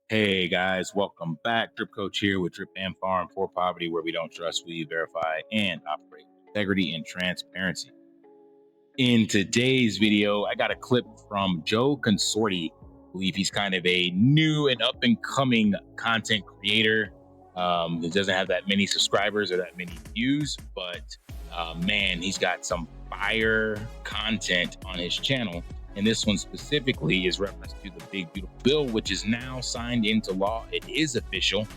Hey guys, welcome back. Drip Coach here with Drip and Farm for Poverty, where we don't trust, we verify and operate with integrity and transparency. In today's video, I got a clip from Joe Consorti. I believe he's kind of a new and up and coming content creator. He doesn't have that many subscribers or that many views, but man, he's got some fire content on his channel. And this one specifically is reference to the big beautiful bill, which is now signed into law. It is official,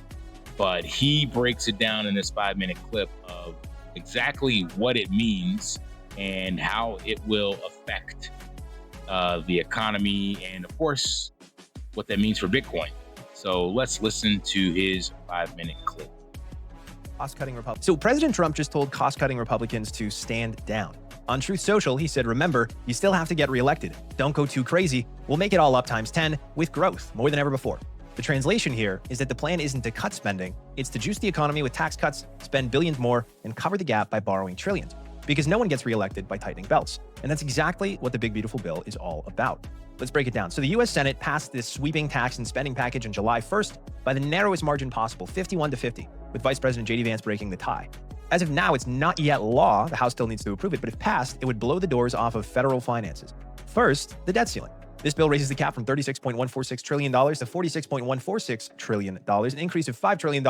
but he breaks it down in this 5-minute clip of exactly what it means and how it will affect the economy and, of course, what that means for Bitcoin. So let's listen to his 5-minute clip. Cost-cutting Republicans. So President Trump just told cost-cutting Republicans to stand down. On Truth Social, he said, remember, you still have to get reelected. Don't go too crazy. We'll make it all up times 10 with growth, more than ever before. The translation here is that the plan isn't to cut spending, it's to juice the economy with tax cuts, spend billions more, and cover the gap by borrowing trillions. Because no one gets reelected by tightening belts. And that's exactly what the big beautiful bill is all about. Let's break it down. So the US Senate passed this sweeping tax and spending package on July 1st by the narrowest margin possible, 51-50, with Vice President J.D. Vance breaking the tie. As of now, it's not yet law. The House still needs to approve it, but if passed, it would blow the doors off of federal finances. First, the debt ceiling. This bill raises the cap from $36.146 trillion to $46.146 trillion, an increase of $5 trillion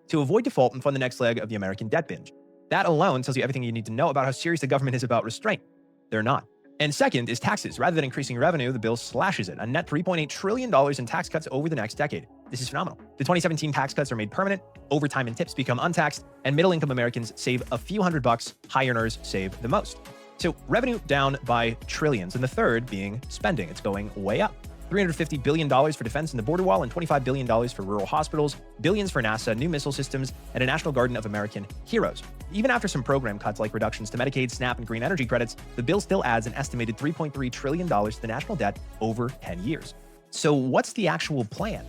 to avoid default and fund the next leg of the American debt binge. That alone tells you everything you need to know about how serious the government is about restraint. They're not. And second is taxes. Rather than increasing revenue, the bill slashes it, a net $3.8 trillion in tax cuts over the next decade. This is phenomenal. The 2017 tax cuts are made permanent, overtime and tips become untaxed, and middle-income Americans save a few $100, high earners save the most. So revenue down by trillions, and the third being spending. It's going way up. $350 billion for defense and the border wall, and $25 billion for rural hospitals, billions for NASA, new missile systems, and a National Garden of American heroes. Even after some program cuts like reductions to Medicaid, SNAP, and green energy credits, the bill still adds an estimated $3.3 trillion to the national debt over 10 years. So what's the actual plan?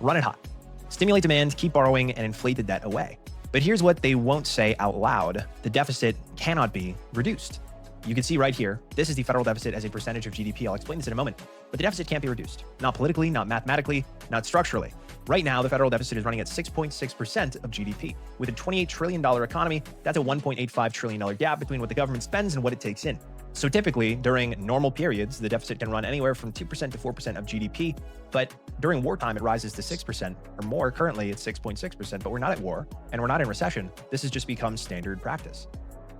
Run it hot. Stimulate demand, keep borrowing, and inflate the debt away. But here's what they won't say out loud. The deficit cannot be reduced. You can see right here, this is the federal deficit as a percentage of GDP. I'll explain this in a moment. But the deficit can't be reduced. Not politically, not mathematically, not structurally. Right now, the federal deficit is running at 6.6% of GDP. With a $28 trillion economy, that's a $1.85 trillion gap between what the government spends and what it takes in. So typically, during normal periods, the deficit can run anywhere from 2% to 4% of GDP. But during wartime, it rises to 6% or more. Currently, it's 6.6%, but we're not at war and we're not in recession. This has just become standard practice.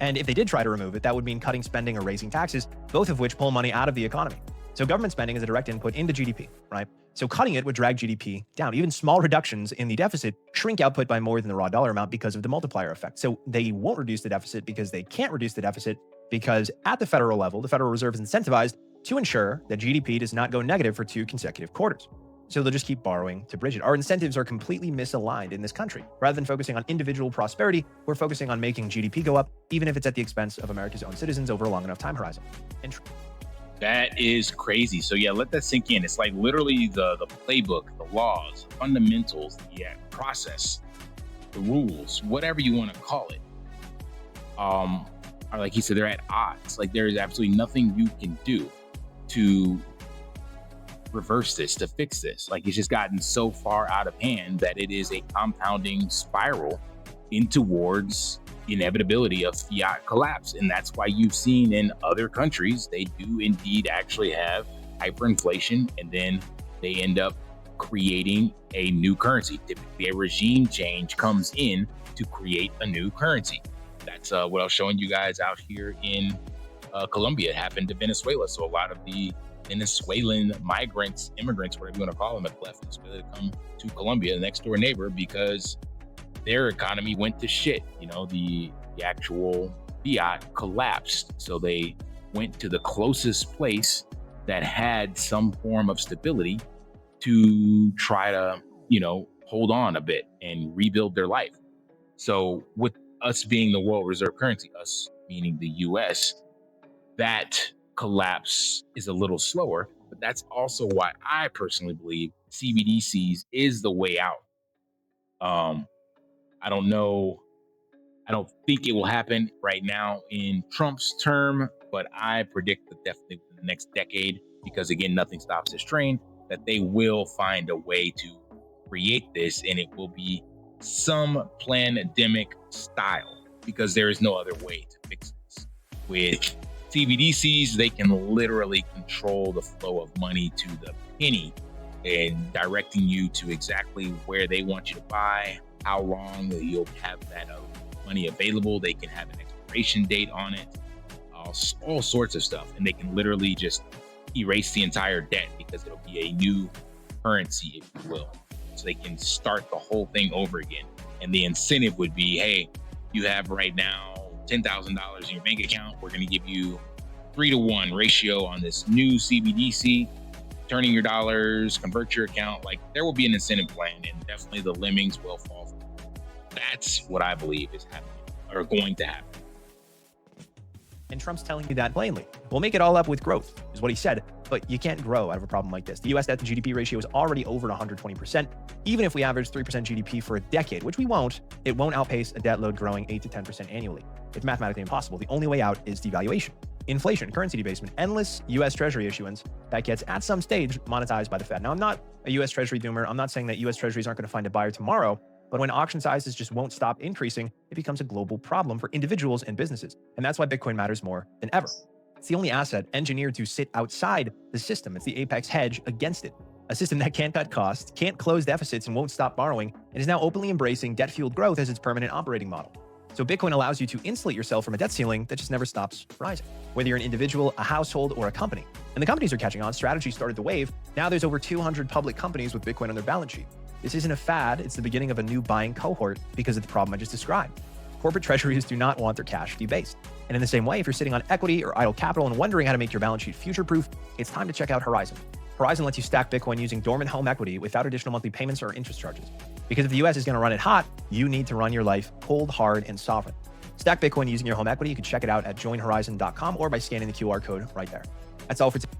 And if they did try to remove it, that would mean cutting spending or raising taxes, both of which pull money out of the economy. So government spending is a direct input into GDP, right? So cutting it would drag GDP down. Even small reductions in the deficit shrink output by more than the raw dollar amount because of the multiplier effect. So they won't reduce the deficit because they can't reduce the deficit because at the federal level, the Federal Reserve is incentivized to ensure that GDP does not go negative for 2 consecutive quarters. So they'll just keep borrowing to bridge it. Our incentives are completely misaligned in this country. Rather than focusing on individual prosperity, we're focusing on making GDP go up, even if it's at the expense of America's own citizens over a long enough time horizon. That is crazy. So yeah, let that sink in. It's like literally the playbook, the laws, the fundamentals, the process, the rules, whatever you want to call it, are, like he said, they're at odds. Like there is absolutely nothing you can do to reverse this, to fix this. Like it's just gotten so far out of hand that it is a compounding spiral in towards inevitability of fiat collapse. And that's why you've seen in other countries, they do indeed actually have hyperinflation, and then they end up creating a new currency. Typically a regime change comes in to create a new currency. That's what I was showing you guys out here in Colombia. It happened to Venezuela. So a lot of the Venezuelan migrants, immigrants, whatever you want to call them, have left Venezuela to come to Colombia, the next door neighbor, because their economy went to shit. You know, the actual fiat collapsed. So they went to the closest place that had some form of stability to try to, you know, hold on a bit and rebuild their life. So with us being the world reserve currency, us meaning the US, that collapse is a little slower, but that's also why I personally believe CBDCs is the way out. I don't know. I don't think it will happen right now in Trump's term, but I predict that definitely within the next decade, because again, nothing stops this train, that they will find a way to create this, and it will be some pandemic style, because there is no other way to fix this. With CBDCs, they can literally control the flow of money to the penny and directing you to exactly where they want you to buy, how long you'll have that money available. They can have an expiration date on it, all sorts of stuff. And they can literally just erase the entire debt because it'll be a new currency, if you will. So they can start the whole thing over again. And the incentive would be, hey, you have right now $10,000 in your bank account. We're going to give you 3-to-1 ratio on this new CBDC. Turning your dollars, convert your account. Like, there will be an incentive plan, and definitely the lemmings will fall. That's what I believe is happening, or going to happen. And Trump's telling you that plainly. We'll make it all up with growth, is what he said. But you can't grow out of a problem like this. The US debt-to-GDP ratio is already over 120%. Even if we average 3% GDP for a decade, which we won't, it won't outpace a debt load growing 8 to 10% annually. It's mathematically impossible. The only way out is devaluation. Inflation, currency debasement, endless US Treasury issuance that gets at some stage monetized by the Fed. Now, I'm not a US Treasury doomer. I'm not saying that US Treasuries aren't going to find a buyer tomorrow, but when auction sizes just won't stop increasing, it becomes a global problem for individuals and businesses. And that's why Bitcoin matters more than ever. It's the only asset engineered to sit outside the system. It's the apex hedge against it. A system that can't cut costs, can't close deficits, and won't stop borrowing, and is now openly embracing debt-fueled growth as its permanent operating model. So Bitcoin allows you to insulate yourself from a debt ceiling that just never stops rising, whether you're an individual, a household, or a company. And the companies are catching on. Strategy started the wave. Now there's over 200 public companies with Bitcoin on their balance sheet. This isn't a fad. It's the beginning of a new buying cohort because of the problem I just described. Corporate treasuries do not want their cash debased. And in the same way, if you're sitting on equity or idle capital and wondering how to make your balance sheet future-proof, it's time to check out Horizon. Horizon lets you stack Bitcoin using dormant home equity without additional monthly payments or interest charges. Because if the US is going to run it hot, you need to run your life cold, hard, and sovereign. Stack Bitcoin using your home equity. You can check it out at joinhorizon.com or by scanning the QR code right there. That's all for today.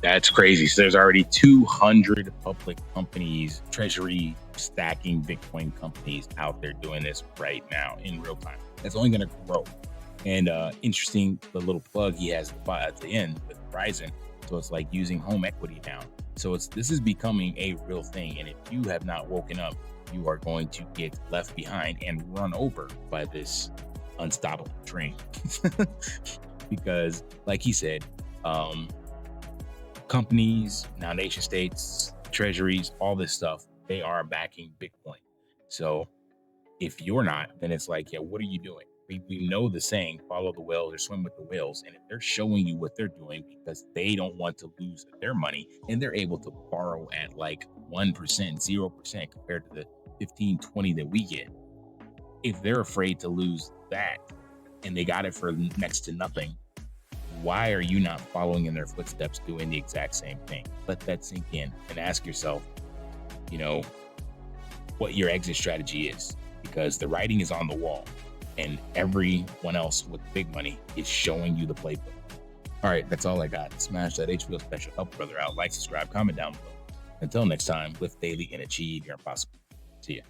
That's crazy. So there's already 200 public companies, treasury stacking Bitcoin companies out there doing this right now in real time. That's only going to grow. And interesting, the little plug he has at the end with Horizon. So it's like using home equity now. So this is becoming a real thing. And if you have not woken up, you are going to get left behind and run over by this unstoppable train. Because like he said, companies, now nation states, treasuries, all this stuff, they are backing Bitcoin. So if you're not, then it's like, yeah, what are you doing? We know the saying, follow the whales or swim with the whales. And if they're showing you what they're doing because they don't want to lose their money, and they're able to borrow at like 1%, 0% compared to the 15, 20 that we get. If they're afraid to lose that and they got it for next to nothing, why are you not following in their footsteps doing the exact same thing? Let that sink in and ask yourself, what your exit strategy is, because the writing is on the wall and everyone else with big money is showing you the playbook. All right, that's all I got. Smash that HBO special. Help a brother out. Like, subscribe, comment down below. Until next time, lift daily and achieve your impossible. See ya.